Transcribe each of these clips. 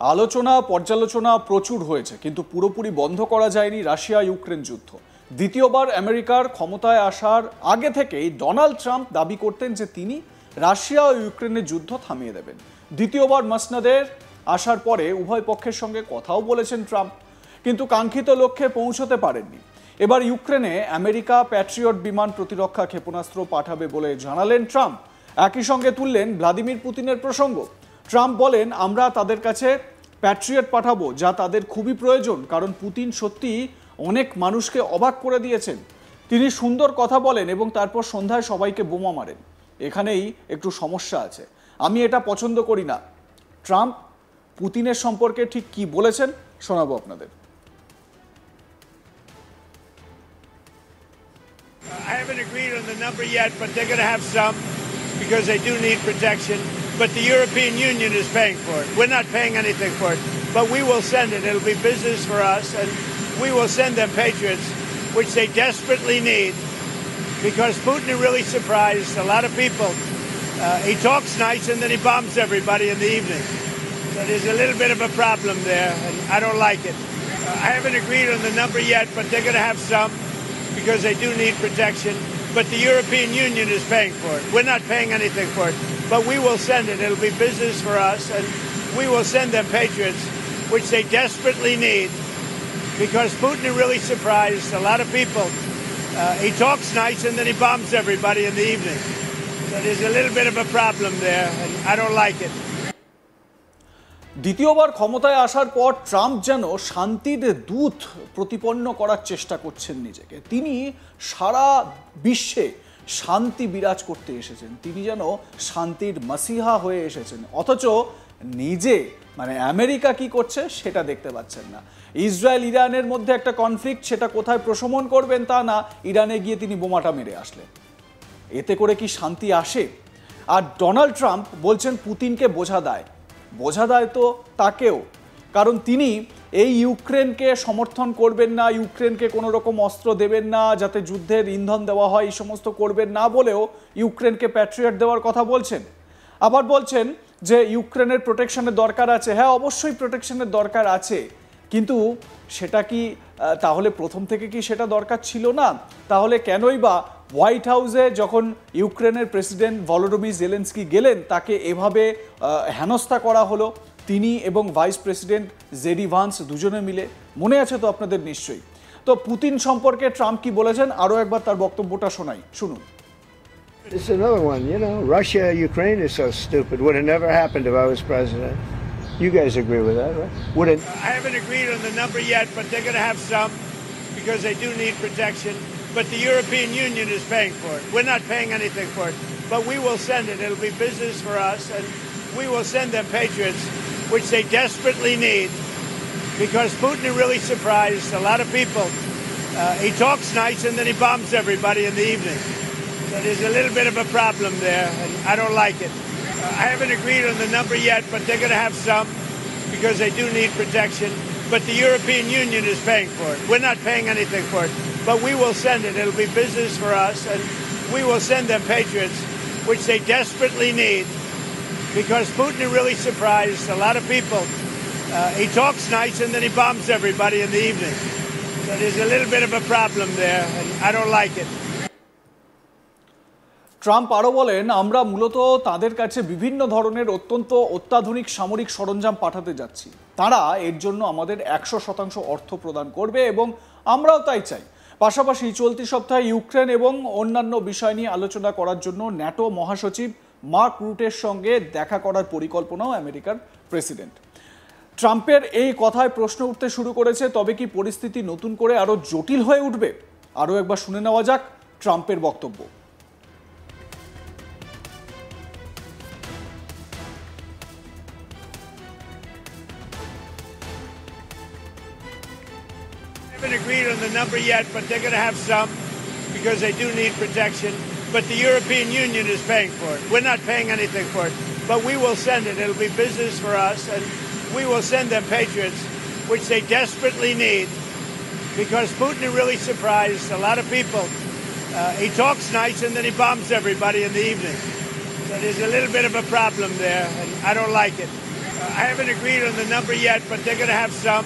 আলোচনা পর্যালোচনা প্রচুর হয়েছে, কিন্তু পুরোপুরি বন্ধ করা যায়নি রাশিয়া ইউক্রেন যুদ্ধ। দ্বিতীয়বার আমেরিকার ক্ষমতায় আসার আগে থেকেই ডোনাল্ড ট্রাম্প দাবি করতেন যে তিনি রাশিয়া ও ইউক্রেনের যুদ্ধ থামিয়ে দেবেন। দ্বিতীয়বার মসনদের আসার পরে উভয় পক্ষের সঙ্গে কথাও বলেছেন ট্রাম্প, কিন্তু কাঙ্ক্ষিত লক্ষ্যে পৌঁছতে পারেননি। এবার ইউক্রেনে আমেরিকা প্যাট্রিয়ট বিমান প্রতিরক্ষা ক্ষেপণাস্ত্র পাঠাবে বলে জানালেন ট্রাম্প। একই সঙ্গে তুললেন ভ্লাদিমির পুতিনের প্রসঙ্গ। ট্রাম্প বলেন, আমরা তাদের কাছে প্যাট্রিয়ট পাঠাবো, যা তাদের খুবই প্রয়োজন, কারণ পুতিন সত্যি অনেক মানুষকে অবাক করে দিয়েছেন। তিনি সুন্দর কথা বলেন এবং তারপর সন্ধ্যায় সবাইকে বোমা মারেন। এখানেই একটু সমস্যা আছে, আমি এটা পছন্দ করি না। ট্রাম্প পুতিনের সম্পর্কে ঠিক কি বলেছেন শোনাবো আপনাদের। I haven't agreed on the number yet, but they're going to have some because they do need protection. But the European Union is paying for it. We're not paying anything for it, but we will send it. It'll be business for us, and we will send them Patriots, which they desperately need, because Putin is really surprised. A lot of people, he talks nice and then he bombs everybody in the evening. So there's a little bit of a problem there, and I don't like it. I haven't agreed on the number yet, but they're going to have some because they do need protection. But the European Union is paying for it. We're not paying anything for it, but we will send it. It'll be business for us, and we will send them Patriots, which they desperately need, because Putin is really surprised. A lot of people, he talks nice and then he bombs everybody in the evening. So there's a little bit of a problem there, and I don't like it. দ্বিতীয়বার ক্ষমতায় আসার পর Trump যেন শান্তির দূত প্রতিপন্ন করার চেষ্টা করছেন নিজেকে। তিনি সারা বিশ্বে শান্তি বিরাজ করতে এসেছেন, তিনি যেন শান্তির মাসিহা হয়ে এসেছেন, অথচ নিজে মানে আমেরিকা কি করছে সেটা দেখতে পাচ্ছেন না। ইসরায়েল ইরানের মধ্যে একটা কনফ্লিক্ট, সেটা কোথায় প্রশমন করবেন তা না, ইরানে গিয়ে তিনি বোমাটা মেরে আসলেন। এতে করে কি শান্তি আসে? আর ডোনাল্ড ট্রাম্প বলছেন পুতিনকে বোঝা দেয় তো তাকেও, কারণ তিনি এই ইউক্রেনকে সমর্থন করবেন না, ইউক্রেনকে কোনো রকম অস্ত্র দেবেন না, যাতে যুদ্ধের ইন্ধন দেওয়া হয়, এই সমস্ত করবেন না বলেও ইউক্রেনকে প্যাট্রিয়ট দেওয়ার কথা বলছেন। আবার বলছেন যে ইউক্রেনের প্রোটেকশনের দরকার আছে। হ্যাঁ, অবশ্যই প্রোটেকশনের দরকার আছে, কিন্তু সেটা কি তাহলে প্রথম থেকে কি সেটা দরকার ছিল না? তাহলে কেনই বা হোয়াইট হাউসে যখন ইউক্রেনের প্রেসিডেন্ট ভলোদিমির জেলেনস্কি গেলেন, তাকে এভাবে হেনস্থা করা হলো, তিনি এবং ভাইস প্রেসিডেন্ট জেডি ভান্স দুজনে মিলে? মনে আছে তো আপনাদের নিশ্চয়ই। তো পুতিন সম্পর্কে ট্রাম্প কি বলেছেন, আরও একবার তার বক্তব্যটা শোনাই, শুনুন। It's another one, Russia, Ukraine is so stupid. Would have never happened if I was president. You guys agree with that, right? Wouldn't. I haven't agreed on the number yet, but they're going to have some because they do need protection. But the European Union is paying for it. We're not paying anything for it, but we will send it. It'll be business for us, and we will send them Patriots, which they desperately need, because Putin is really surprised. A lot of people, he talks nice and then he bombs everybody in the evening. So there's a little bit of a problem there, and I don't like it. I haven't agreed on the number yet, but they're going to have some because they do need protection. But the European Union is paying for it. We're not paying anything for it, but we will send it. It'll be business for us, and we will send them Patriots, which they desperately need, because Putin is really surprised. A lot of people, he talks nice and then he bombs everybody in the evening. So there's a little bit of a problem there, and I don't like it. Trump আরও বলেন, আমরা মূলত তাদের কাছে বিভিন্ন ধরনের অত্যন্ত অত্যাধুনিক সামরিক সরঞ্জাম পাঠাতে যাচ্ছি। তারা এর জন্য আমাদের 100% অর্থ প্রদান করবে এবং আমরাও তাই চাই। পাশাপাশি চলতি সপ্তাহে ইউক্রেন এবং অন্যান্য বিষয় নিয়ে আলোচনা করার জন্য ন্যাটো মহাসচিব মার্ক রুটের সঙ্গে দেখা করার পরিকল্পনাও আমেরিকার প্রেসিডেন্ট। ট্রাম্পের এই কথায় প্রশ্ন উঠতে শুরু করেছে, তবে কি পরিস্থিতি নতুন করে আরও জটিল হয়ে উঠবে? আরও একবার শুনে নেওয়া যাক ট্রাম্পের বক্তব্য। I haven't agreed on the number yet, but they're going to have some because they do need protection. But the European Union is paying for it. We're not paying anything for it, but we will send it. It'll be business for us, and we will send them Patriots, which they desperately need, because Putin is really surprised. A lot of people, he talks nice and then he bombs everybody in the evening. So there's a little bit of a problem there, and I don't like it. I haven't agreed on the number yet, but they're going to have some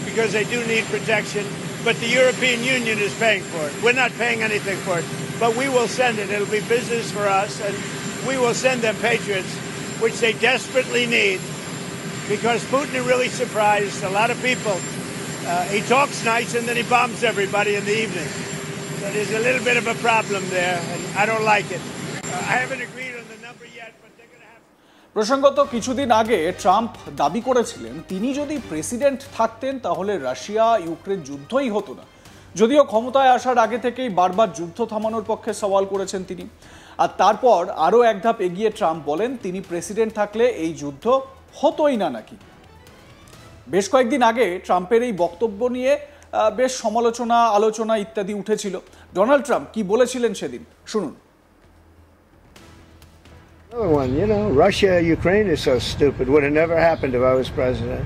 because they do need protection. But the European Union is paying for it. We're not paying anything for it, but we will send it. It'll be business for us, and we will send them Patriots, which they desperately need, because Putin really surprised a lot of people. He talks nice, and then he bombs everybody in the evening. So there's a little bit of a problem there, and I don't like it. I haven't agreed on the number yet, but they're going to have... প্রসঙ্গত কিছুদিন আগে Trump দাবি করেছিলেন তিনি যদি president থাকতেন তাহলে Russia Ukraine যুদ্ধই হতো না। যদিও ক্ষমতায় আসার আগে থেকেই বারবার যুদ্ধ থামানোর পক্ষে সওয়াল করেছেন তিনি। আর তারপর আরও এক ধাপ এগিয়ে ট্রাম্প বলেন তিনি প্রেসিডেন্ট থাকলে এই যুদ্ধ হতোই না নাকি। বেশ কয়েকদিন আগে ট্রাম্পের এই বক্তব্য নিয়ে বেশ সমালোচনা আলোচনা ইত্যাদি উঠেছিল। ডোনাল্ড ট্রাম্প কি বলেছিলেন সেদিন শুনুন। Another one, Russia, Ukraine is so stupid. Would have never happened if I was president.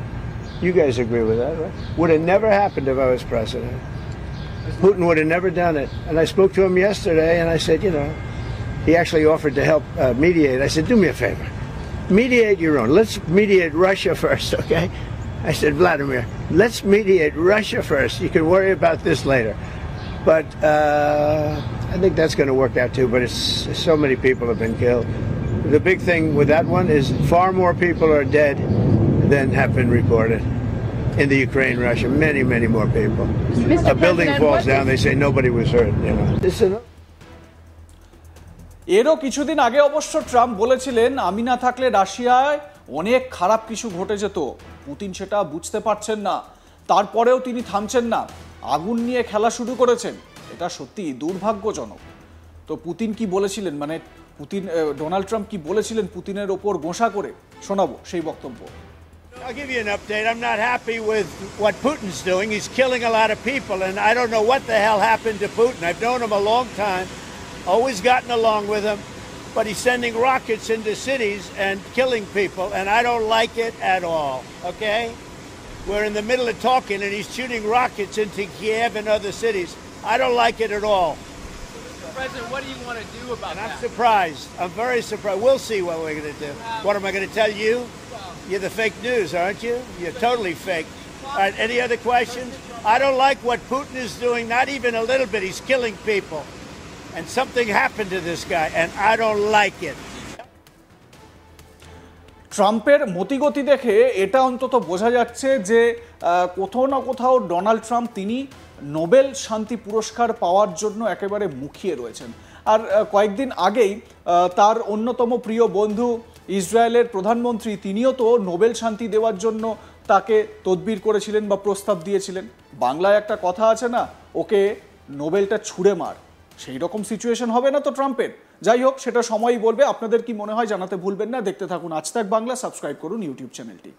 You guys agree with that, right? Would have never happened if I was president. Putin would have never done it. And I spoke to him yesterday, and I said, he actually offered to help mediate. I said, do me a favor. Mediate your own. Let's mediate Russia first, okay? I said, Vladimir, let's mediate Russia first. You can worry about this later. But I think that's going to work out too, but so many people have been killed. The big thing with that one is far more people are dead than have been reported in the Ukraine, Russia. Many, many more people. A building falls down, they say nobody was hurt. এরও কিছুদিন আগে অবশ্য Trump বলেছিলেন আমি না থাকলে রাশিয়ায় অনেক খারাপ কিছু ঘটে যেত। পুতিন সেটা বুঝতে পারছেন না, তারপরেও তিনি থামছেন না, আগুন নিয়ে খেলা শুরু করেছেন। এটা সত্যি দুর্ভাগ্যজনক। তো পুতিন কি বলেছিলেন, মানে ডোনাল্ড ট্রাম্প কি বলেছিলেন পুতিনের ওপর গোঁসা করে, শোনাবো সেই বক্তব্য। I'll give you an update. I'm not happy with what Putin's doing. He's killing a lot of people, and I don't know what the hell happened to Putin. I've known him a long time, always gotten along with him, but he's sending rockets into cities and killing people, and I don't like it at all, okay? We're in the middle of talking, and he's shooting rockets into Kiev and other cities. I don't like it at all. Mr. President, what do you want to do about that? I'm surprised. I'm very surprised. We'll see what we're going to do. What am I going to tell you? You're the fake news, aren't you? You're totally fake. All right, any other questions? I don't like what Putin is doing, not even a little bit. He's killing people. And something happened to this guy, and I don't like it. ট্রাম্পের মতিগতি দেখে এটা অন্তত বোঝা যাচ্ছে যে কোথাও না কোথাও ডোনাল্ড ট্রাম্প তিনি নোবেল শান্তি পুরস্কার পাওয়ার জন্য একেবারে মুখিয়ে রয়েছেন। আর কয়েকদিন আগেই তার অন্যতম প্রিয় বন্ধু ইসরায়েলের প্রধানমন্ত্রী তিনিও তো নোবেল শান্তি দেওয়ার জন্য তাকে তদবির করেছিলেন বা প্রস্তাব দিয়েছিলেন। বাংলায় একটা কথা আছে না, ওকে নোবেলটা ছুঁড়ে মার, সেই রকম সিচুয়েশন হবে না তো ট্রাম্পের। যাই হোক, সেটা সময়ই বলবে। আপনাদের কি মনে হয় জানাতে ভুলবেন না। দেখতে থাকুন আজ তাক বাংলা, সাবস্ক্রাইব করুন ইউটিউব চ্যানেলটি।